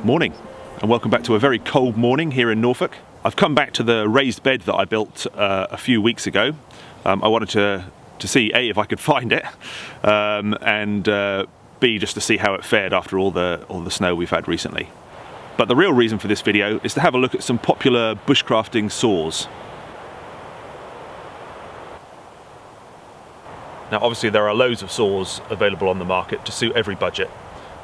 Morning, and welcome back to a very cold morning here in Norfolk. I've come back to the raised bed that I built a few weeks ago. I wanted to see A, if I could find it, and B, just to see how it fared after all the snow we've had recently. But the real reason for this video is to have a look at some popular bushcrafting saws. Now obviously there are loads of saws available on the market to suit every budget.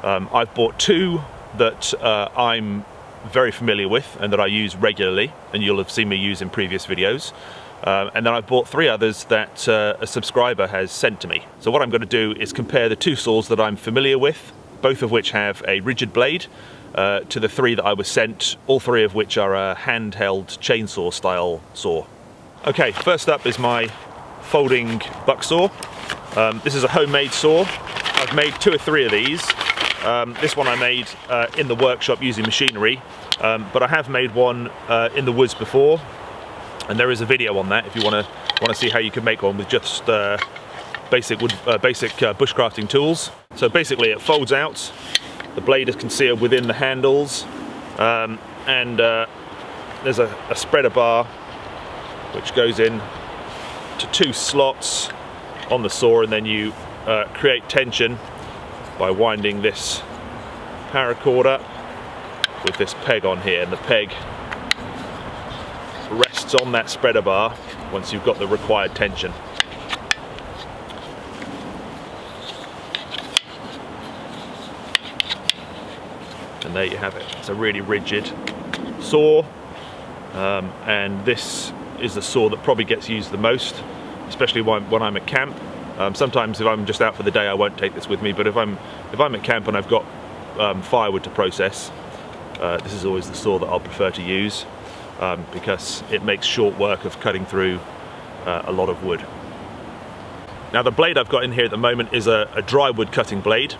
I've bought two that I'm very familiar with and that I use regularly, and you'll have seen me use in previous videos. And then I've bought three others that a subscriber has sent to me. So what I'm going to do is compare the two saws that I'm familiar with, both of which have a rigid blade, to the three that I was sent, all three of which are a handheld chainsaw style saw. Okay, first up is my folding buck saw. This is a homemade saw. I've made two or three of these. This one I made in the workshop using machinery, but I have made one in the woods before, and there is a video on that if you want to see how you can make one with just basic bushcrafting tools. So basically it folds out, the blade is concealed within the handles, and there's a spreader bar which goes in to two slots on the saw, and then you create tension by winding this paracord up with this peg on here, and the peg rests on that spreader bar once you've got the required tension. And there you have it. It's a really rigid saw, and this is the saw that probably gets used the most, especially when I'm at camp. Sometimes if I'm just out for the day I won't take this with me, but if I'm at camp and I've got firewood to process, this is always the saw that I'll prefer to use, because it makes short work of cutting through a lot of wood. Now the blade I've got in here at the moment is a dry wood cutting blade,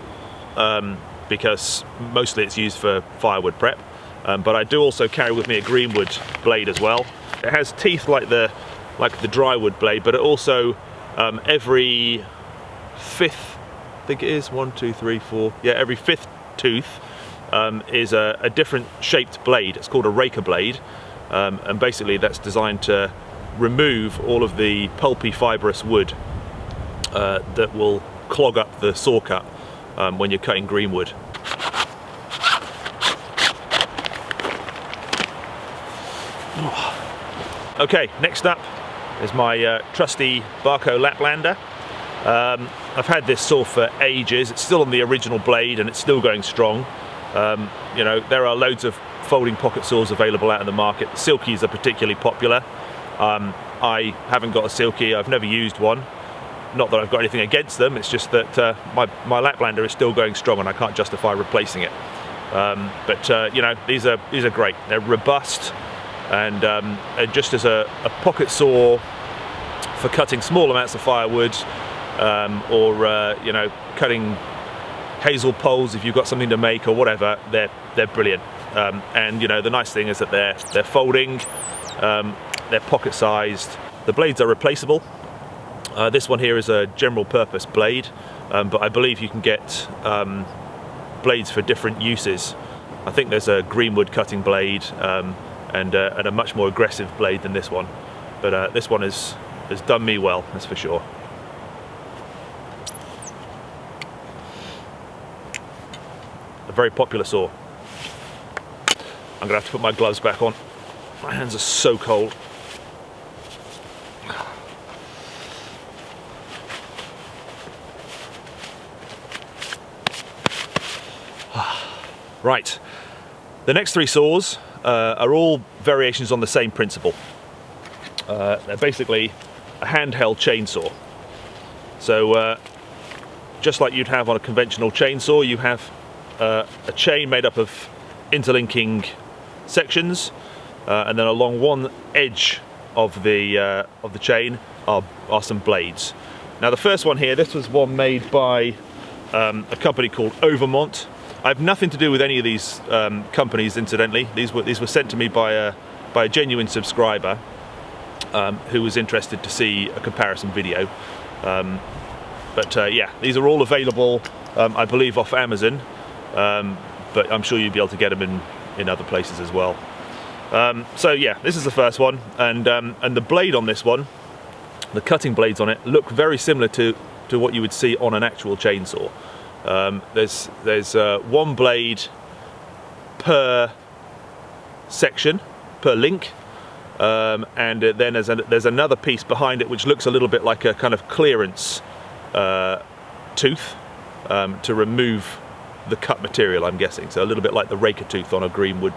because mostly it's used for firewood prep, but I do also carry with me a green wood blade as well. It has teeth like the dry wood blade, but it also every fifth, I think it is, 1, 2, 3, 4, yeah, every fifth tooth is a different shaped blade. It's called a raker blade, and basically that's designed to remove all of the pulpy fibrous wood that will clog up the saw cut when you're cutting green wood. Okay, next up is my trusty Bahco Laplander. I've had this saw for ages. It's still on the original blade and it's still going strong. You know, there are loads of folding pocket saws available out in the market. Silkies are particularly popular. I haven't got a Silky, I've never used one. Not that I've got anything against them, it's just that my Laplander is still going strong and I can't justify replacing it. You know, these are great. They're robust, and just as a pocket saw for cutting small amounts of firewood, or you know, cutting hazel poles if you've got something to make or whatever, they're brilliant. And you know, the nice thing is that they're folding, they're pocket sized. The blades are replaceable. This one here is a general purpose blade, but I believe you can get blades for different uses. I think there's a greenwood cutting blade, and a much more aggressive blade than this one, but this one has done me well, that's for sure. A very popular saw. I'm gonna have to put my gloves back on. My hands are so cold. Right, the next three saws are all variations on the same principle. They're basically a handheld chainsaw. So just like you'd have on a conventional chainsaw, you have a chain made up of interlinking sections, and then along one edge of the chain are some blades. Now the first one here, this was one made by a company called Overmont. I have nothing to do with any of these companies, incidentally. These were sent to me by a genuine subscriber who was interested to see a comparison video. Yeah, these are all available, I believe, off Amazon, but I'm sure you'll be able to get them in other places as well. So yeah, this is the first one, and the blade on this one, the cutting blades on it, look very similar to what you would see on an actual chainsaw. There's one blade per section, per link, and then there's another piece behind it which looks a little bit like a kind of clearance tooth to remove the cut material, I'm guessing. So a little bit like the raker tooth on a greenwood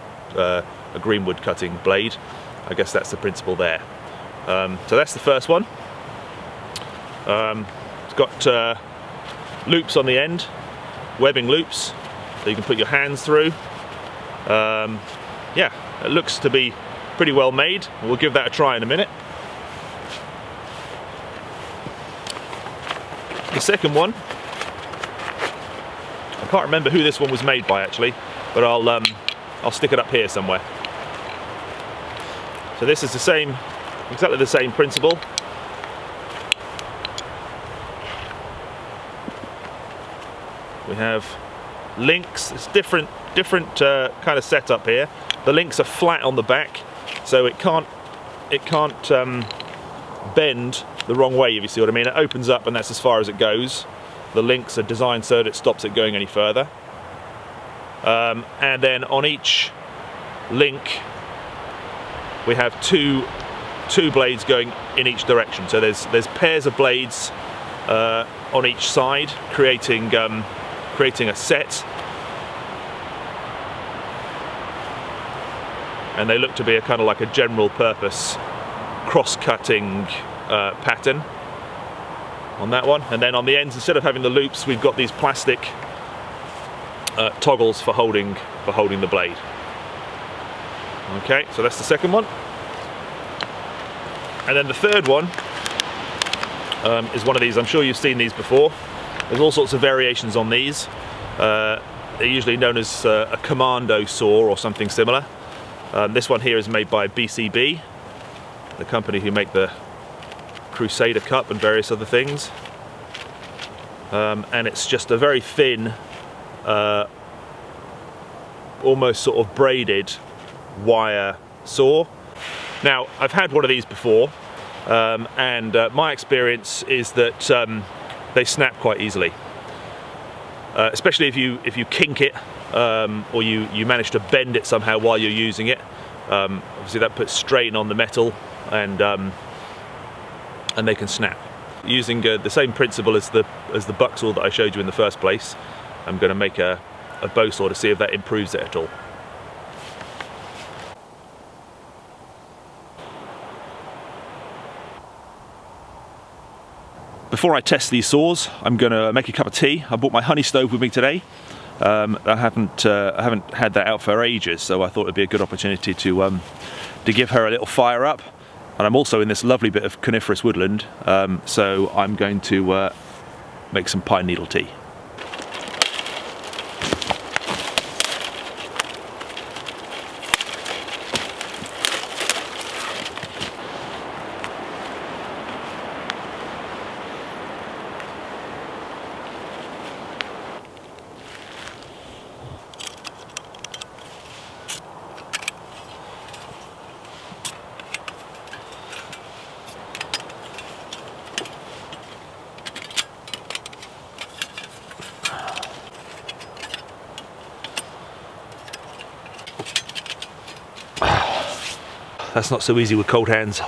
cutting blade. I guess that's the principle there. So that's the first one. It's got loops on the end, webbing loops, so you can put your hands through. Yeah, it looks to be pretty well made. We'll give that a try in a minute. The second one, I can't remember who this one was made by actually, but I'll stick it up here somewhere. So this is exactly the same principle. We have links. It's different kind of setup here. The links are flat on the back, so it can't bend the wrong way, if you see what I mean. It opens up and that's as far as it goes. The links are designed so that it stops it going any further. And then on each link we have two blades going in each direction. So there's pairs of blades on each side, creating a set. And they look to be a kind of like a general purpose cross-cutting pattern on that one. And then on the ends, instead of having the loops, we've got these plastic toggles for holding the blade. Okay, so that's the second one. And then the third one is one of these. I'm sure you've seen these before. There's all sorts of variations on these. They're usually known as a commando saw or something similar. This one here is made by BCB, the company who make the Crusader Cup and various other things. And it's just a very thin, almost sort of braided wire saw. Now, I've had one of these before, and my experience is that they snap quite easily, especially if you kink it or you manage to bend it somehow while you're using it. Obviously that puts strain on the metal, and they can snap. Using the same principle as the buck saw that I showed you in the first place, I'm going to make a bow saw to see if that improves it at all. Before I test these saws, I'm going to make a cup of tea. I bought my honey stove with me today. I haven't had that out for ages, so I thought it'd be a good opportunity to give her a little fire up. And I'm also in this lovely bit of coniferous woodland, so I'm going to make some pine needle tea. that's not so easy with cold hands.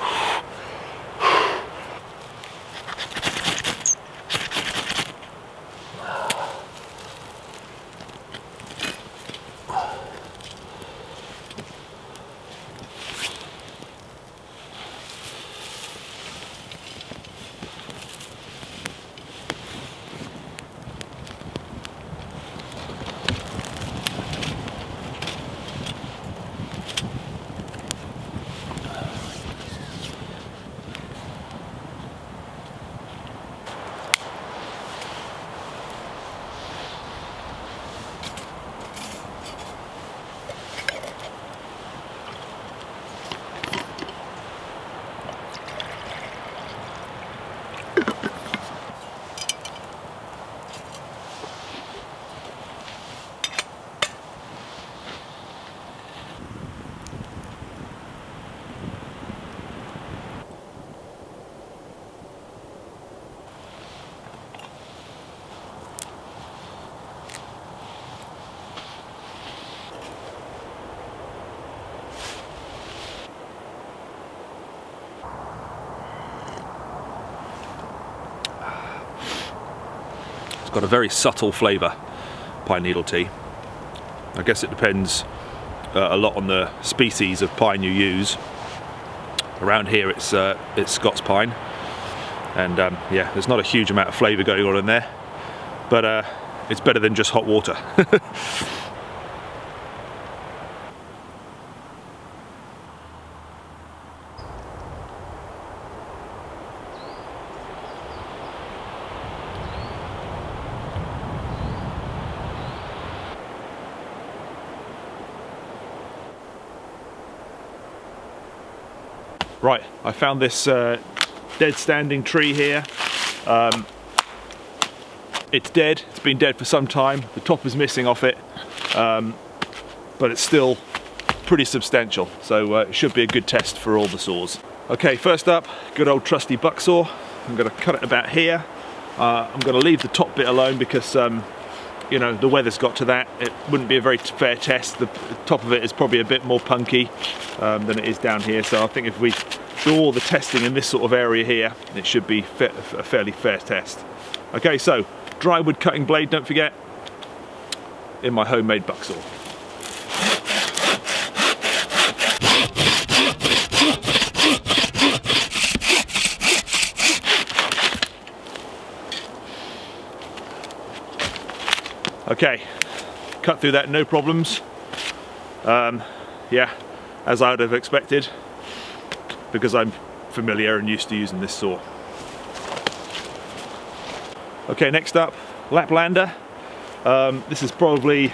Got a very subtle flavour, pine needle tea. I guess it depends a lot on the species of pine you use. Around here it's Scots pine, and yeah, there's not a huge amount of flavour going on in there, but it's better than just hot water. Right, I found this dead standing tree here. It's dead, it's been dead for some time. The top is missing off it, but it's still pretty substantial, so it should be a good test for all the saws. Okay, first up, good old trusty buck saw. I'm going to cut it about here. I'm going to leave the top bit alone because you know, the weather's got to that. It wouldn't be a very fair test. The top of it is probably a bit more punky than it is down here, so I think if we do all the testing in this sort of area here, it should be a fairly fair test. Okay, so dry wood cutting blade, don't forget, in my homemade buck saw. Okay, cut through that, no problems. Yeah, as I would have expected, because I'm familiar and used to using this saw. Okay, next up, Laplander. This is probably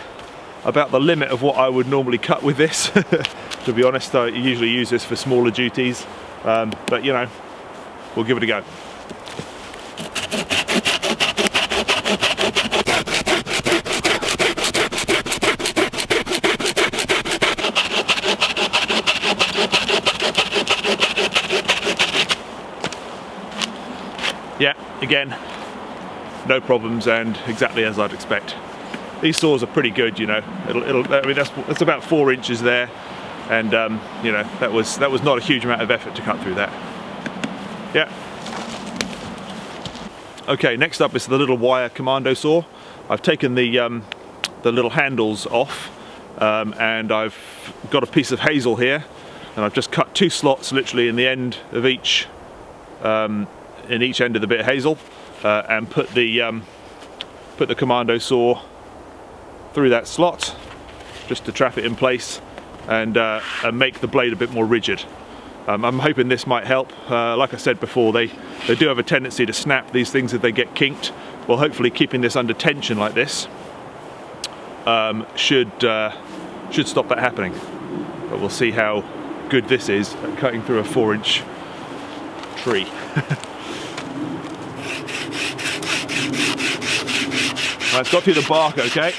about the limit of what I would normally cut with this. To be honest, I usually use this for smaller duties, but you know, we'll give it a go. Yeah, again, no problems and exactly as I'd expect. These saws are pretty good, you know. I mean, that's about 4 inches there, and you know, that was not a huge amount of effort to cut through that. Yeah. Okay, next up is the little wire commando saw. I've taken the little handles off, and I've got a piece of hazel here, and I've just cut 2 slots literally in the end of each. In each end of the bit of hazel, and put the commando saw through that slot just to trap it in place and make the blade a bit more rigid. I'm hoping this might help. Like I said before, they do have a tendency to snap these things if they get kinked. Well, hopefully keeping this under tension like this should stop that happening. But we'll see how good this is at cutting through a 4-inch tree. Right, it's got through the bark, okay.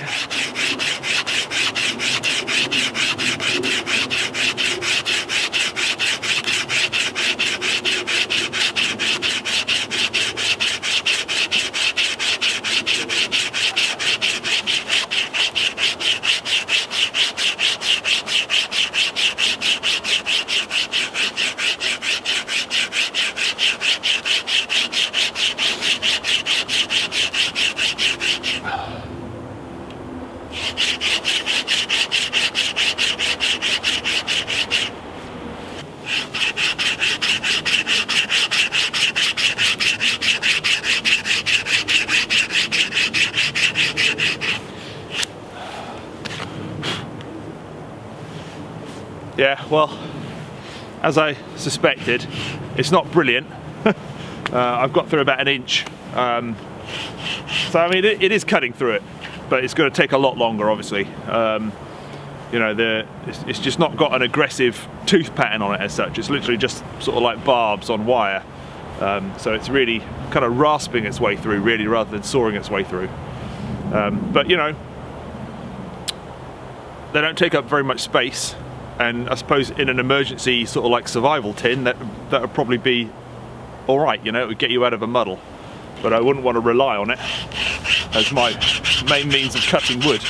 Yeah, well, as I suspected, it's not brilliant. I've got through about 1 inch. So I mean, it is cutting through it, but it's going to take a lot longer, obviously. You know, it's just not got an aggressive tooth pattern on it as such. It's literally just sort of like barbs on wire. So it's really kind of rasping its way through, really, rather than sawing its way through. But you know, they don't take up very much space, and I suppose in an emergency sort of like survival tin, that would probably be all right. You know, it would get you out of a muddle. But I wouldn't want to rely on it as my main means of cutting wood,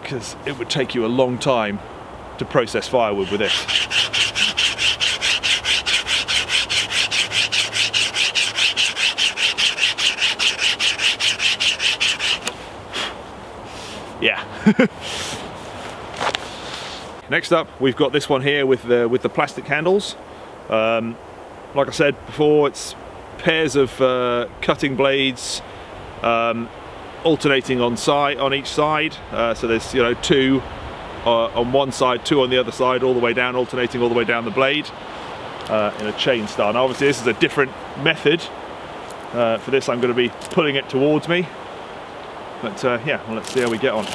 because it would take you a long time to process firewood with this. Yeah. Next up, we've got this one here with the plastic handles. Like I said before, it's pairs of cutting blades alternating on each side. So there's, you know, 2 on one side, 2 on the other side, all the way down, alternating all the way down the blade in a chain style. Now obviously this is a different method. For this I'm going to be pulling it towards me. But yeah, well, let's see how we get on.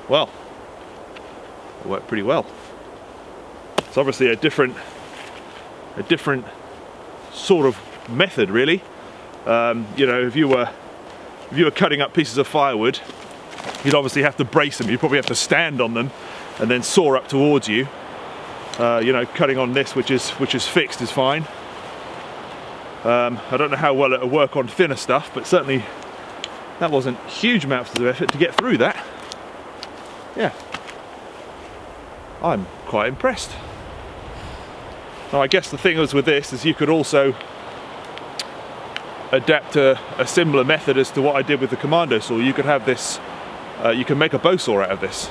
Well, it worked pretty well. It's obviously a different sort of method, really. You know, if you were cutting up pieces of firewood, you'd obviously have to brace them. You'd probably have to stand on them and then saw up towards you. You know, cutting on this, which is fixed, is fine. I don't know how well it'll work on thinner stuff, but certainly that wasn't huge amounts of effort to get through that. Yeah, I'm quite impressed. Now I guess the thing is with this is you could also adapt a similar method as to what I did with the commando saw. You could have this, you can make a bow saw out of this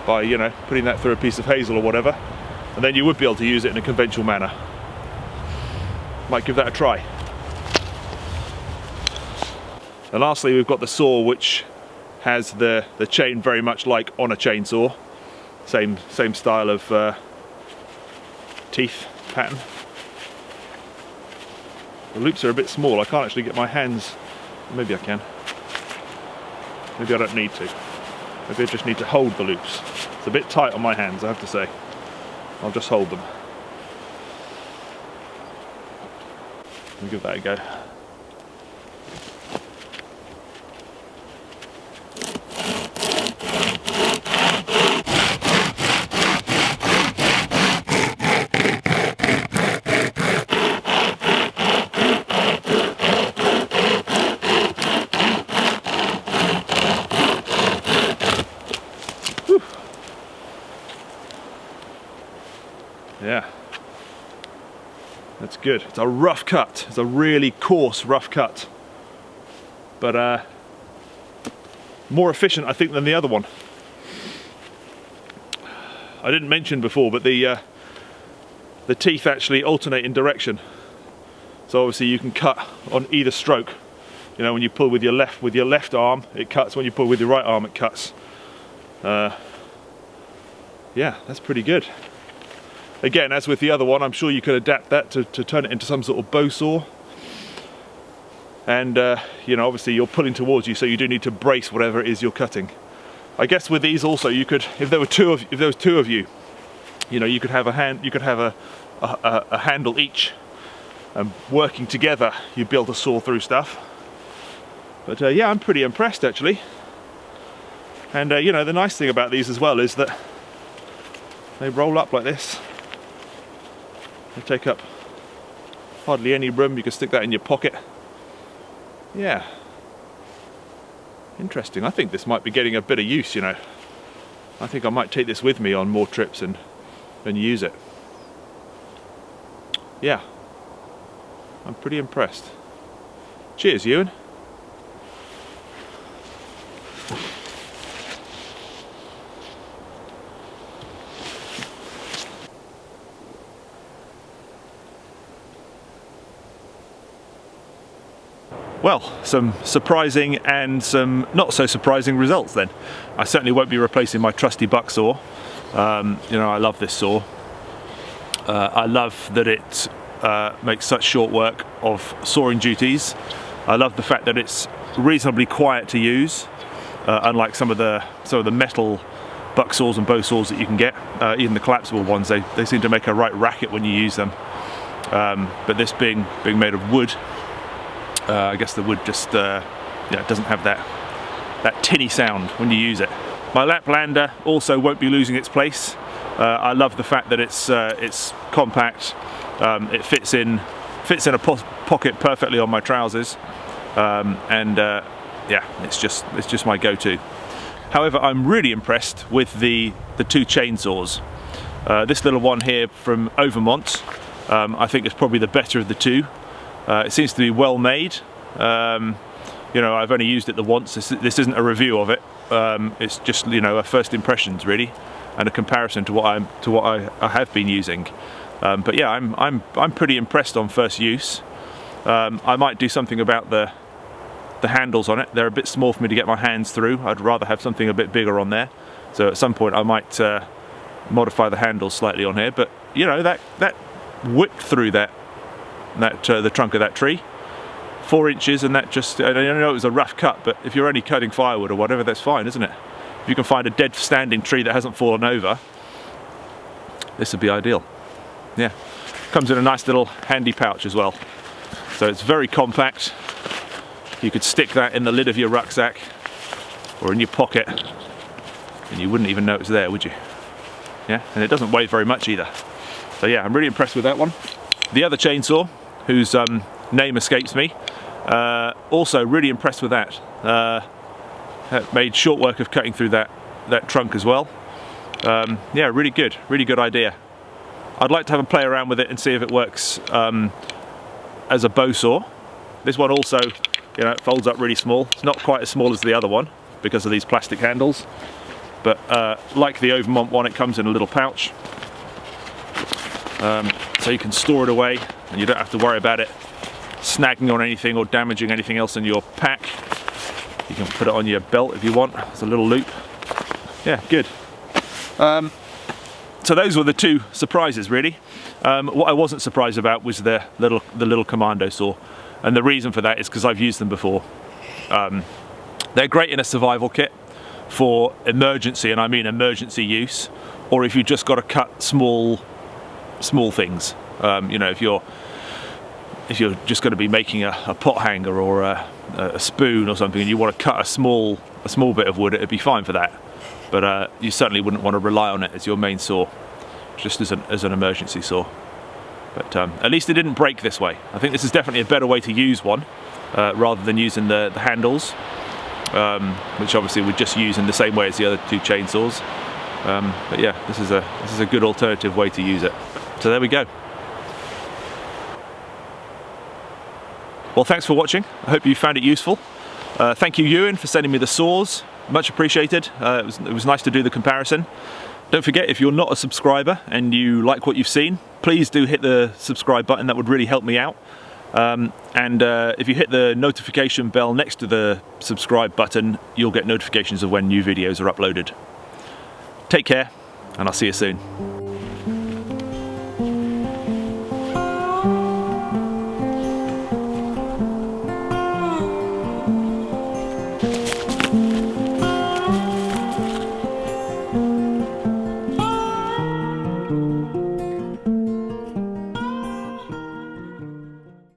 by, you know, putting that through a piece of hazel or whatever, and then you would be able to use it in a conventional manner. Might give that a try. And lastly, we've got the saw, which has the chain very much like on a chainsaw. Same style of teeth pattern. The loops are a bit small. I can't actually get my hands. Maybe I can. Maybe I don't need to. Maybe I just need to hold the loops. It's a bit tight on my hands, I have to say. I'll just hold them. I'll give that a go. Yeah, that's good. It's a rough cut. It's a really coarse, rough cut. But more efficient, I think, than the other one. I didn't mention before, but the teeth actually alternate in direction. So obviously you can cut on either stroke. You know, when you pull with your left arm, it cuts. When you pull with your right arm, it cuts. Yeah, that's pretty good. Again, as with the other one, I'm sure you could adapt that to turn it into some sort of bow saw. And you know, obviously you're pulling towards you, so you do need to brace whatever it is you're cutting. I guess with these also, you could, if there was two of you, you know, you could have a handle each, and working together, you'd be able to saw through stuff. But yeah, I'm pretty impressed actually. And you know, the nice thing about these as well is that they roll up like this. They take up hardly any room. You can stick that in your pocket. Yeah. Interesting. I think this might be getting a bit of use, you know. I think I might take this with me on more trips and use it. Yeah. I'm pretty impressed. Cheers, Ewan. Well, some surprising and some not so surprising results then. I certainly won't be replacing my trusty buck saw. You know, I love this saw. I love that it makes such short work of sawing duties. I love the fact that it's reasonably quiet to use, unlike some of the metal buck saws and bow saws that you can get. Even the collapsible ones, they seem to make a right racket when you use them. But this being made of wood, I guess the wood just doesn't have that tinny sound when you use it. My Laplander also won't be losing its place. I love the fact that it's compact. It fits in a pocket perfectly on my trousers, yeah, it's just my go-to. However, I'm really impressed with the two chainsaws. This little one here from Overmont, I think is probably the better of the two. It seems to be well made. You know, I've only used it the once. This isn't a review of it. It's just, you know, a first impressions really, and a comparison to what I have been using. But yeah, I'm pretty impressed on first use. I might do something about the handles on it. They're a bit small for me to get my hands through. I'd rather have something a bit bigger on there. So at some point I might modify the handles slightly on here. But you know, that whipped through the trunk of that tree, 4 inches, and that just, I know it was a rough cut, but if you're only cutting firewood or whatever, that's fine, isn't it? If you can find a dead standing tree that hasn't fallen over, this would be ideal. Yeah, comes in a nice little handy pouch as well. So it's very compact. You could stick that in the lid of your rucksack or in your pocket and you wouldn't even know it's there, would you? Yeah, and it doesn't weigh very much either. So yeah, I'm really impressed with that one. The other chainsaw, whose name escapes me, also really impressed with that. Made short work of cutting through that trunk as well. Yeah, really good idea. I'd like to have a play around with it and see if it works as a bow saw. This one also, you know, it folds up really small. It's not quite as small as the other one because of these plastic handles, but like the Overmont one, it comes in a little pouch. So you can store it away and you don't have to worry about it snagging on anything or damaging anything else in your pack. You can put it on your belt if you want. It's a little loop. Yeah, good. So those were the two surprises really. What I wasn't surprised about was the little commando saw, and the reason for that is because I've used them before. They're great in a survival kit for emergency, and I mean emergency use, or if you've just got to cut small things. You know, if you're just going to be making a pot hanger or a spoon or something, and you want to cut a small bit of wood, it'd be fine for that. But you certainly wouldn't want to rely on it as your main saw, just as an emergency saw. But at least it didn't break this way. I think this is definitely a better way to use one, rather than using the handles, which obviously we're just using the same way as the other two chainsaws. But yeah, this is a good alternative way to use it. So there we go. Well, thanks for watching. I hope you found it useful. Thank you, Ewan, for sending me the saws. Much appreciated. It was nice to do the comparison. Don't forget, if you're not a subscriber and you like what you've seen, please do hit the subscribe button. That would really help me out. And if you hit the notification bell next to the subscribe button, you'll get notifications of when new videos are uploaded. Take care, and I'll see you soon.